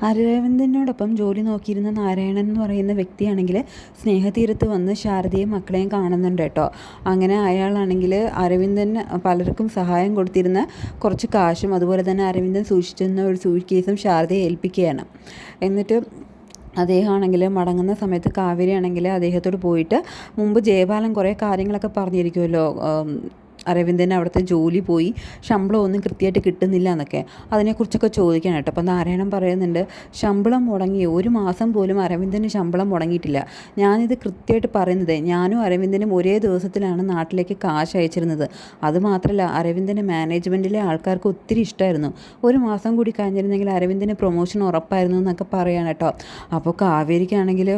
അരവിന്ദനോടൊപ്പം ജോലി നോക്കിയിരുന്ന നാരായണൻ എന്ന് പറയുന്ന വ്യക്തിയാണെങ്കിൽ സ്നേഹതീരത്ത് വന്ന് ശാരദയും മക്കളെയും കാണുന്നുണ്ട് കേട്ടോ. അങ്ങനെ അയാളാണെങ്കിൽ അരവിന്ദൻ പലർക്കും സഹായം കൊടുത്തിരുന്ന കുറച്ച് കാശും അതുപോലെ തന്നെ അരവിന്ദൻ സൂക്ഷിച്ചിരുന്ന ഒരു സൂട്ട്കേസും ശാരദയെ ഏൽപ്പിക്കുകയാണ്. എന്നിട്ട് അദ്ദേഹമാണെങ്കിൽ മടങ്ങുന്ന സമയത്ത് കാവേരി ആണെങ്കിൽ അദ്ദേഹത്തോട് പോയിട്ട് മുമ്പ് ജയപാലൻ കുറേ കാര്യങ്ങളൊക്കെ പറഞ്ഞിരിക്കുമല്ലോ, അരവിന്ദന് അവിടുത്തെ ജോലി പോയി ശമ്പളം ഒന്നും കൃത്യമായിട്ട് കിട്ടുന്നില്ല എന്നൊക്കെ, അതിനെക്കുറിച്ചൊക്കെ ചോദിക്കാൻ കേട്ടോ. അപ്പോൾ നാരായണൻ പറയുന്നുണ്ട്, ശമ്പളം മുടങ്ങി 1 മാസം പോലും അരവിന്ദന് ശമ്പളം മുടങ്ങിയിട്ടില്ല. ഞാനിത് കൃത്യമായിട്ട് പറയുന്നത്, ഞാനും അരവിന്ദനും ഒരേ ദിവസത്തിലാണ് നാട്ടിലേക്ക് കാശ് അയച്ചിരുന്നത്. അതുമാത്രമല്ല അരവിന്ദൻ്റെ മാനേജ്മെൻറ്റിലെ ആൾക്കാർക്ക് ഒത്തിരി ഇഷ്ടമായിരുന്നു. 1 മാസം കൂടി കഴിഞ്ഞിരുന്നെങ്കിൽ അരവിന്ദന് പ്രൊമോഷൻ ഉറപ്പായിരുന്നു എന്നൊക്കെ പറയാൻ കേട്ടോ. അപ്പോൾ കാവേരിക്കാണെങ്കിൽ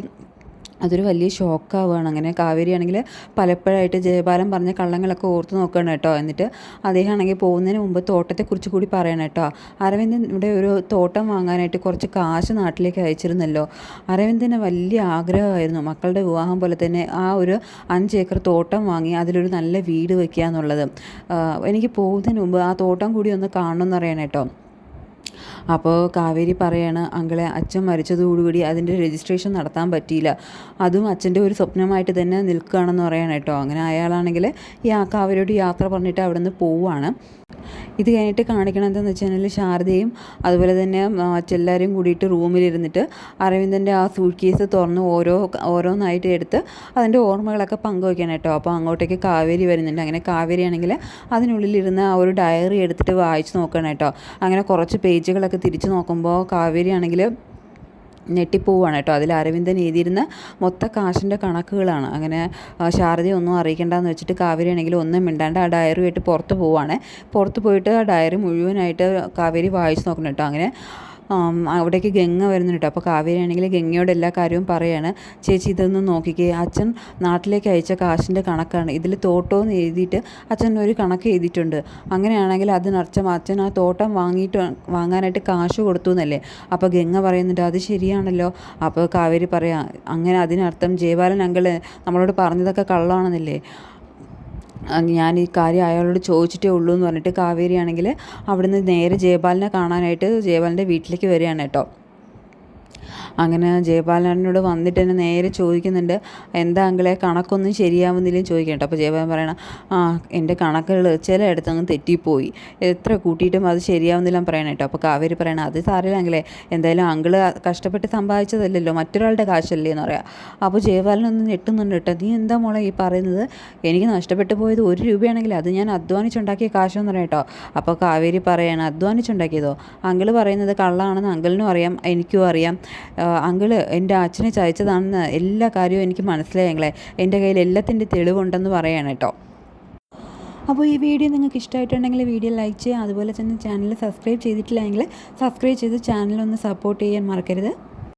അതൊരു വലിയ ഷോക്കാവുകയാണ്. അങ്ങനെ കാവേരിയാണെങ്കിൽ പലപ്പോഴായിട്ട് ജയപാലൻ പറഞ്ഞ കള്ളങ്ങളൊക്കെ ഓർത്ത് നോക്കുകയാണ് കേട്ടോ. എന്നിട്ട് അദ്ദേഹമാണെങ്കിൽ പോകുന്നതിന് മുമ്പ് തോട്ടത്തെക്കുറിച്ച് കൂടി പറയണം കേട്ടോ. അരവിന്ദൻ ഇവിടെ ഒരു തോട്ടം വാങ്ങാനായിട്ട് കുറച്ച് കാശ് നാട്ടിലേക്ക് അയച്ചിരുന്നല്ലോ. അരവിന്ദന് വലിയ ആഗ്രഹമായിരുന്നു മക്കളുടെ വിവാഹം പോലെ തന്നെ ആ ഒരു 5 ഏക്കർ തോട്ടം വാങ്ങി അതിലൊരു നല്ല വീട് വയ്ക്കുക എന്നുള്ളത്. എനിക്ക് പോകുന്നതിന് മുമ്പ് ആ തോട്ടം കൂടി ഒന്ന് കാണണമെന്ന് അറിയണം കേട്ടോ. അപ്പോൾ കാവേരി പറയാണ്, അങ്കിളെ അച്ഛൻ മരിച്ചതോടുകൂടി അതിൻ്റെ രജിസ്ട്രേഷൻ നടത്താൻ പറ്റിയില്ല, അതും അച്ഛൻ്റെ ഒരു സ്വപ്നമായിട്ട് തന്നെ നിൽക്കുകയാണെന്ന് പറയണം കേട്ടോ. അങ്ങനെ അയാളാണെങ്കിൽ കാവേരിയോട് യാത്ര പറഞ്ഞിട്ട് അവിടെ നിന്ന് പോവുകയാണ്. ഇത് കഴിഞ്ഞിട്ട് കാണിക്കണം എന്താണെന്ന് വെച്ച് കഴിഞ്ഞാൽ ശാരദയും അതുപോലെ തന്നെ മറ്റെല്ലാവരും കൂടിയിട്ട് റൂമിലിരുന്നിട്ട് അരവിന്ദൻ്റെ ആ സൂട്ട് കേസ് തുറന്ന് ഓരോന്നായിട്ട് എടുത്ത് അതിൻ്റെ ഓർമ്മകളൊക്കെ പങ്കുവയ്ക്കാൻ കേട്ടോ. അപ്പോൾ അങ്ങോട്ടേക്ക് കാവേരി വരുന്നുണ്ട്. അങ്ങനെ കാവേരി ആണെങ്കിൽ അതിനുള്ളിലിരുന്ന് ആ ഒരു ഡയറി എടുത്തിട്ട് വായിച്ച് നോക്കണം കേട്ടോ. അങ്ങനെ കുറച്ച് പേജുകളൊക്കെ തിരിച്ച് നോക്കുമ്പോൾ കാവേരി ആണെങ്കിൽ ഞെട്ടിപ്പോവാണ് കേട്ടോ. അതിൽ അരവിന്ദൻ എഴുതിയിരുന്ന മൊത്ത കാശിൻ്റെ കണക്കുകളാണ്. അങ്ങനെ ശാരദയെ ഒന്നും അറിയിക്കേണ്ടെന്ന് വെച്ചിട്ട് കാവേരി ആണെങ്കിൽ ഒന്നും മിണ്ടാണ്ട് ആ ഡയറിയായിട്ട് പുറത്ത് പോവുകയാണ്. പുറത്ത് പോയിട്ട് ആ ഡയറി മുഴുവനായിട്ട് കാവേരി വായിച്ച് നോക്കണം കേട്ടോ. അങ്ങനെ അവിടേക്ക് ഗംഗ വരുന്നുണ്ട് കേട്ടോ. അപ്പോൾ കാവേരി ആണെങ്കിൽ ഗംഗയോട് എല്ലാ കാര്യവും പറയാണ്, ചേച്ചി ഇതൊന്ന് നോക്കിക്കേ, അച്ഛൻ നാട്ടിലേക്ക് അയച്ച കാശിൻ്റെ കണക്കാണ്, ഇതിൽ തോട്ടമെന്ന് എഴുതിയിട്ട് അച്ഛൻ ഒരു കണക്ക് എഴുതിയിട്ടുണ്ട്. അങ്ങനെയാണെങ്കിൽ അതിനർത്ഥം അച്ഛൻ ആ തോട്ടം വാങ്ങാനായിട്ട് കാശ് കൊടുത്തു എന്നല്ലേ. അപ്പോൾ ഗംഗ പറയുന്നുണ്ട്, അത് ശരിയാണല്ലോ. അപ്പോൾ കാവേരി പറയാം, അങ്ങനെ അതിനർത്ഥം ജയപാലൻ അങ്കിള് നമ്മളോട് പറഞ്ഞതൊക്കെ കള്ളമാണെന്നല്ലേ, ഞാൻ ഈ കാര്യം അയാളോട് ചോദിച്ചിട്ടേ ഉള്ളൂ എന്ന് പറഞ്ഞിട്ട് കാവേരി ആണെങ്കിൽ അവിടുന്ന് നേരെ ജയപാലനെ കാണാനായിട്ട് ജയപാലൻ്റെ വീട്ടിലേക്ക് വരികയാണ് കേട്ടോ. അങ്ങനെ ജയപാലനോട് വന്നിട്ട് തന്നെ നേരെ ചോദിക്കുന്നുണ്ട്, എന്താ അങ്കിളെ കണക്കൊന്നും ശരിയാവുന്നില്ലെന്ന് ചോദിക്കണം കേട്ടോ. അപ്പോൾ ജയപാലൻ പറയണം, എൻ്റെ കണക്കുകൾ ചിലയിടത്ത് അങ്ങ് തെറ്റിപ്പോയി, എത്ര കൂട്ടിയിട്ടും അത് ശരിയാവുന്നില്ല പറയണം കേട്ടോ. അപ്പോൾ കാവേരി പറയണം, അത് സാറില്ല അങ്കിളെ, എന്തായാലും അങ്കിള് കഷ്ടപ്പെട്ട് സമ്പാദിച്ചതല്ലല്ലോ, മറ്റൊരാളുടെ കാശല്ലേ എന്ന് പറയാം. അപ്പോൾ ജയപാലനൊന്ന് ഞെട്ടുന്നുണ്ട് കേട്ടോ. നീ എന്താ മോളെ ഈ പറയുന്നത്, എനിക്ക് നഷ്ടപ്പെട്ടു പോയത് 1 രൂപയാണെങ്കിൽ അത് ഞാൻ അധ്വാനിച്ചുണ്ടാക്കിയ കാശെന്ന് പറയാം കേട്ടോ. അപ്പോൾ കാവേരി പറയാണ്, അധ്വാനിച്ചുണ്ടാക്കിയതോ, അങ്കിള് പറയുന്നത് കള്ളാണെന്ന് അങ്കിളിനും അറിയാം എനിക്കും അറിയാം, അങ്കിള് എൻ്റെ അച്ഛനെ ചതിച്ചതാണെന്ന് എല്ലാ കാര്യവും എനിക്ക് മനസ്സിലായി അങ്കിളെ, എൻ്റെ കയ്യിൽ എല്ലാത്തിൻ്റെ തെളിവുണ്ടെന്ന് പറയാണ് കേട്ടോ. അപ്പോൾ ഈ വീഡിയോ നിങ്ങൾക്ക് ഇഷ്ടമായിട്ടുണ്ടെങ്കിൽ വീഡിയോ ലൈക്ക് ചെയ്യുക, അതുപോലെ തന്നെ ചാനൽ സബ്സ്ക്രൈബ് ചെയ്തിട്ടില്ലെങ്കിൽ സബ്സ്ക്രൈബ് ചെയ്ത് ചാനലൊന്ന് സപ്പോർട്ട് ചെയ്യാൻ മറക്കരുത്.